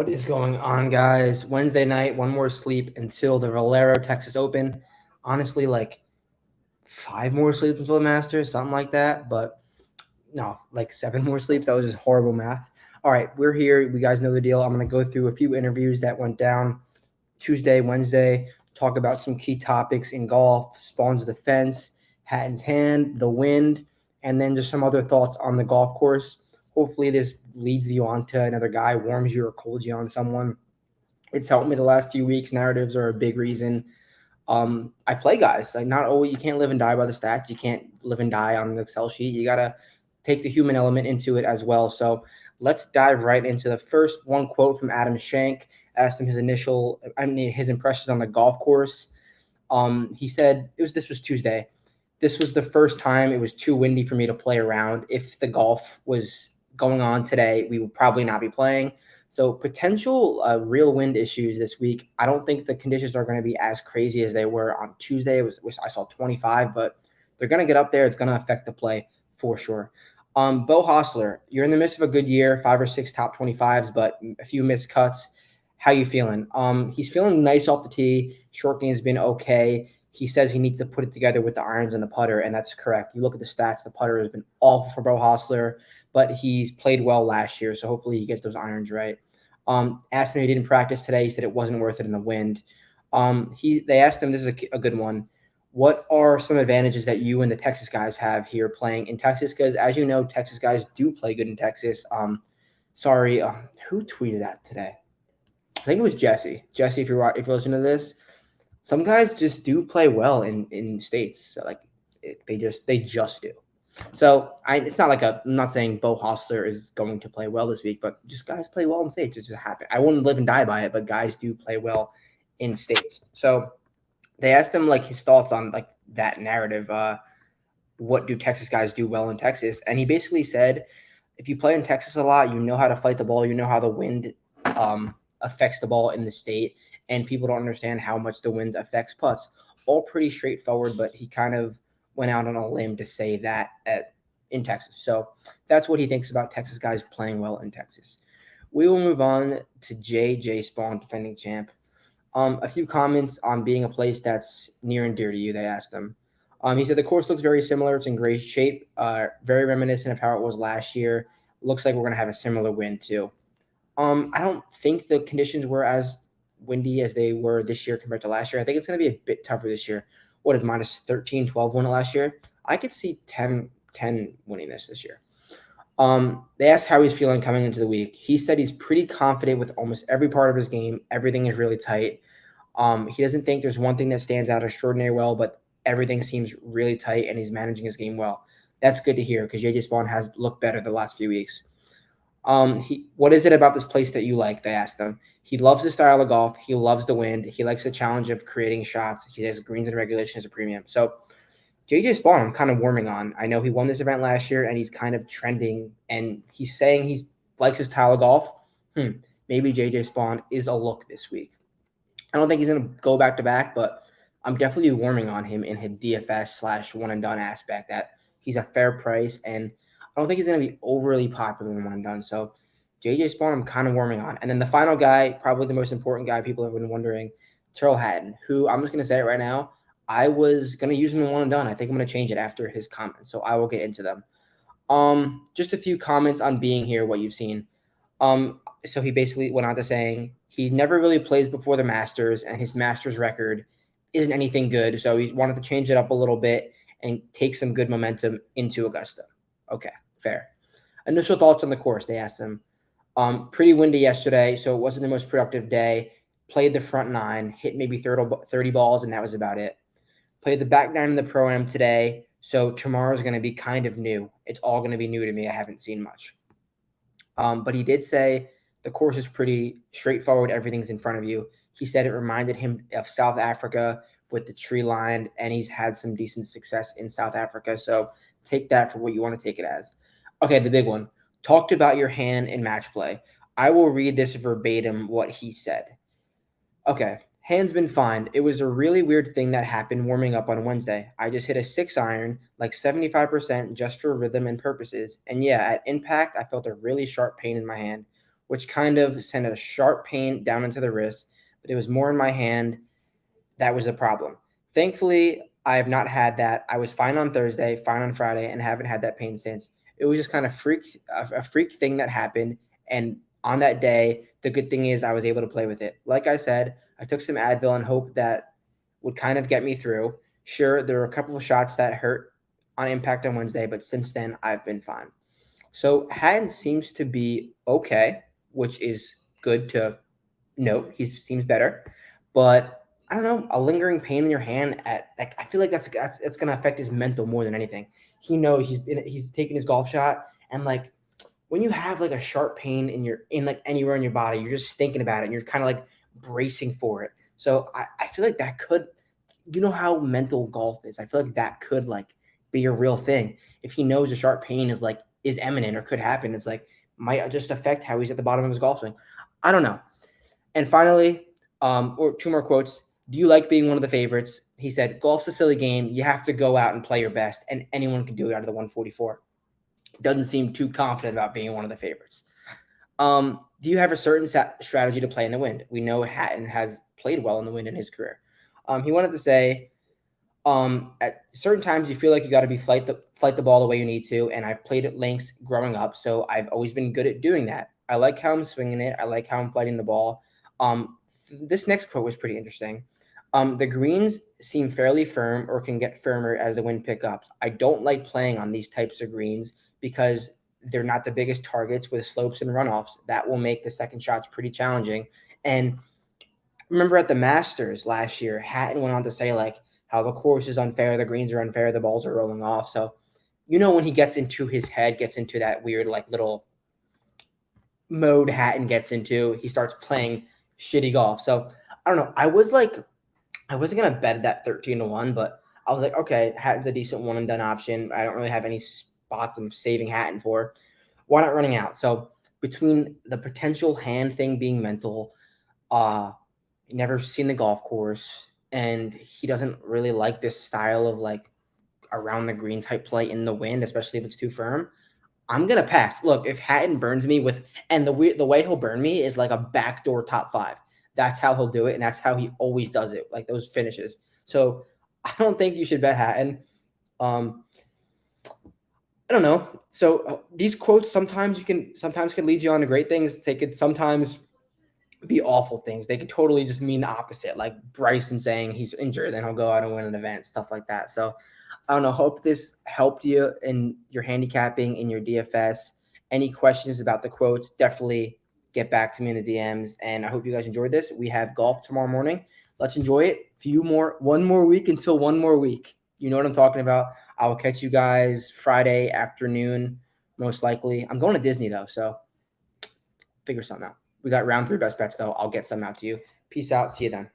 What is going on, guys? Wednesday night, one more sleep until the Valero Texas Open. Honestly, like 5 more sleeps until the Masters, something like that. But no, like 7 more sleeps. That was just horrible math. All right, we're here. You guys know the deal. I'm going to go through a few interviews that went down Tuesday, Wednesday, talk about some key topics in golf, spawns of the fence, Hatton's hand, the wind, and then just some other thoughts on the golf course. Hopefully, this leads you on to another guy, warms you or colds you on someone. It's helped me the last few weeks. Narratives are a big reason. I play guys. Like not always, you can't live and die by the stats. You can't live and die on the Excel sheet. You gotta take the human element into it as well. So let's dive right into the first one quote from Adam Shank. Asked him his impressions on the golf course. He said this was Tuesday. This was the first time it was too windy for me to play around. If the golf was going on today, we would probably not be playing. So potential real wind issues this week. I don't think the conditions are going to be as crazy as they were on Tuesday. I saw 25, but they're going to get up there. It's going to affect the play for sure. Bo Hostler, you're in the midst of a good year, 5 or 6 top 25s, but a few missed cuts. How you feeling? He's feeling nice off the tee. Short game's been okay. He says he needs to put it together with the irons and the putter, and that's correct. You look at the stats, the putter has been awful for Bo Hostler, but he's played well last year, so hopefully he gets those irons right. Asked him if he didn't practice today. He said it wasn't worth it in the wind. They asked him, this is a good one, what are some advantages that you and the Texas guys have here playing in Texas? Because as you know, Texas guys do play good in Texas. Who tweeted that today? I think it was Jesse. Jesse, if you're listening to this, some guys just do play well in states. So like they just do. So it's not like I'm not saying Bo Hostler is going to play well this week, but just guys play well in states. It just happened. I wouldn't live and die by it, but guys do play well in states. So they asked him like his thoughts on like that narrative. What do Texas guys do well in Texas? And he basically said, if you play in Texas a lot, you know how to fight the ball. You know how the wind affects the ball in the state, and people don't understand how much the wind affects putts. All pretty straightforward, but he kind of went out on a limb to say that in Texas. So that's what he thinks about Texas guys playing well in Texas. We will move on to J.J. Spawn, defending champ. A few comments on being a place that's near and dear to you, they asked him. He said the course looks very similar. It's in great shape, very reminiscent of how it was last year. Looks like we're going to have a similar wind too. I don't think the conditions were as windy as they were this year compared to last year. I think it's going to be a bit tougher this year. What did minus 13, 12 win it last year? I could see 10 winning this year. They asked how he's feeling coming into the week. He said he's pretty confident with almost every part of his game. Everything is really tight. He doesn't think there's one thing that stands out extraordinarily well, but everything seems really tight and he's managing his game well. That's good to hear because JJ Spawn has looked better the last few weeks. What is it about this place that you like? They asked him. He loves the style of golf. He loves the wind. He likes the challenge of creating shots. He has greens and regulation as a premium. So JJ Spawn, I'm kind of warming on. I know he won this event last year and he's kind of trending and he's saying he likes his style of golf. Maybe JJ Spawn is a look this week. I don't think he's going to go back to back, but I'm definitely warming on him in his DFS / one and done aspect that he's a fair price and I don't think he's going to be overly popular in one and done. So JJ Spawn, I'm kind of warming on. And then the final guy, probably the most important guy people have been wondering, Tyrrell Hatton, who I'm just going to say it right now. I was going to use him in one and done. I think I'm going to change it after his comments. So I will get into them. Just a few comments on being here, what you've seen. So he basically went on to saying he never really plays before the Masters and his Masters record isn't anything good. So he wanted to change it up a little bit and take some good momentum into Augusta. Okay, fair. Initial thoughts on the course, they asked him. Pretty windy yesterday, so it wasn't the most productive day. Played the front 9, hit maybe 30 balls, and that was about it. Played the back 9 in the Pro-Am today, so tomorrow's going to be kind of new. It's all going to be new to me. I haven't seen much. But he did say the course is pretty straightforward. Everything's in front of you. He said it reminded him of South Africa with the tree line, and he's had some decent success in South Africa. So take that for what you want to take it as. Okay, the big one. Talked about your hand in match play. I will read this verbatim what he said. Okay, hand's been fine. It was a really weird thing that happened warming up on Wednesday. I just hit a 6-iron, like 75% just for rhythm and purposes. And yeah, at impact, I felt a really sharp pain in my hand. which kind of sent a sharp pain down into the wrist, but it was more in my hand. That was a problem. Thankfully, I have not had that. I was fine on Thursday, fine on Friday, and haven't had that pain since. It was just kind of a freak thing that happened. And on that day, the good thing is I was able to play with it. Like I said, I took some Advil and hoped that would kind of get me through. Sure, there were a couple of shots that hurt on impact on Wednesday, but since then, I've been fine. So Hatton seems to be okay, which is good to note. He seems better, but I don't know, a lingering pain in your hand at like I feel like that's going to affect his mental more than anything. He knows he's taking his golf shot, and like when you have like a sharp pain in like anywhere in your body, you're just thinking about it and you're kind of like bracing for it. So I feel like that could, you know how mental golf is. I feel like that could like be a real thing. If he knows a sharp pain is imminent or could happen, it's like might just affect how he's at the bottom of his golf swing. I don't know. And finally, or two more quotes. Do you like being one of the favorites? He said, golf's a silly game. You have to go out and play your best, and anyone can do it out of the 144. Doesn't seem too confident about being one of the favorites. Do you have a certain strategy to play in the wind? We know Hatton has played well in the wind in his career. He wanted to say, at certain times you feel like you got to be flight the ball the way you need to, and I've played at links growing up, so I've always been good at doing that. I like how I'm swinging it. I like how I'm flighting the ball. This next quote was pretty interesting. The greens seem fairly firm or can get firmer as the wind picks up. I don't like playing on these types of greens because they're not the biggest targets with slopes and runoffs. That will make the second shots pretty challenging. And remember at the Masters last year, Hatton went on to say like how the course is unfair, the greens are unfair, the balls are rolling off. So, when he gets into his head, gets into that weird like little mode Hatton gets into, he starts playing shitty golf. So I don't know. I wasn't gonna bet that 13-1, but I was like, okay, Hatton's a decent one and done option. I don't really have any spots I'm saving Hatton for. Why not running out? So between the potential hand thing being mental, never seen the golf course, and he doesn't really like this style of like around the green type play in the wind, especially if it's too firm. I'm gonna pass. Look, if Hatton burns me and the way he'll burn me is like a backdoor top 5. That's how he'll do it, and that's how he always does it, like those finishes. So I don't think you should bet Hatton. I don't know. So these quotes sometimes can lead you on to great things. They could sometimes be awful things. They could totally just mean the opposite, like Bryson saying he's injured, then he'll go out and win an event, stuff like that. So I don't know. Hope this helped you in your handicapping in your DFS. Any questions about the quotes, definitely get back to me in the DMs. And I hope you guys enjoyed this. We have golf tomorrow morning. Let's enjoy it. One more week until one more week. You know what I'm talking about. I will catch you guys Friday afternoon, most likely. I'm going to Disney though, so figure something out. We got round 3 best bets though. I'll get some out to you. Peace out. See you then.